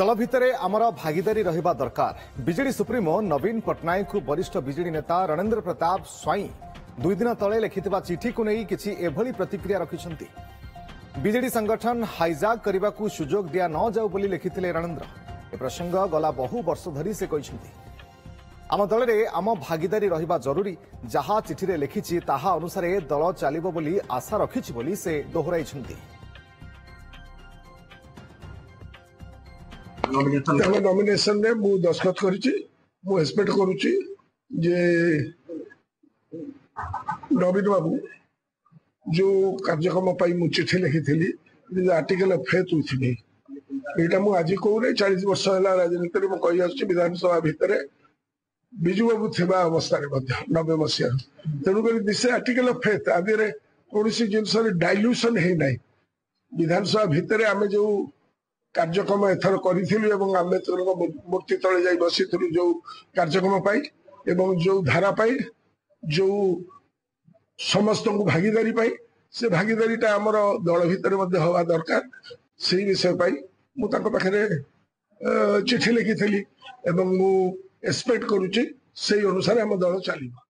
दल भितर आमर भागीदारी रहिबा दरकार। बीजेडी सुप्रीमो नवीन पट्टनायक को वरिष्ठ बीजेडी नेता रणेंद्र प्रताप स्वाई 2 दिन तले लिखिथिबा चिठी को नहीं किछि एभली प्रतिक्रिया रखिछन्ति। बीजेडी संगठन हाइजाक करने को सुजोग दिया न जाऊ बोली लिखिथिले रणेंद्र। ए प्रसंग गला बहु वर्ष धरी से कहिछन्ति। आम दल रे आम भागीदारी रहिबा जरूरी, जहा चिठी रे लिखिछि ताहा अनुसार दल चलिबो बोली आशा रखिछि बोली से दोहराइछन्ति। नॉमिनेशन ने मु दस्तखत करिछि। मु एक्सपेक्ट करूछि जे नवीन बाबू जो कार्यक्रम पाई मु चिठी लिखिथिली article of faith with me एटा मु आज कहूने 40 वर्ष होला राजनीति रे मु कहि आछि। विधानसभा भितर बिजू बाबू थिबा अवस्था रे मध्य 90 मसिया तेनु करी दिसे आर्टिकल ऑफ फेथ आदि रे कोनसी जिंस रे डाइल्यूशन हे नै। विधानसभा भितर आमे जो कार्यक्रम एथर करिथिलु एवं आंबेडकर मूर्ति तले जाई बसिथिलु जो कार्यक्रम पाई एवं जो धारा पाई जो समस्त को भागीदारी पाई से भागीदारीटा हमर दल भितर मध्ये होवा दरकार। सेही विषय पाई मु ताको पाखरे चिठी लिखिथिली एवं मु एक्सपेक्ट करूची सेही अनुसार हम दल चलिबो।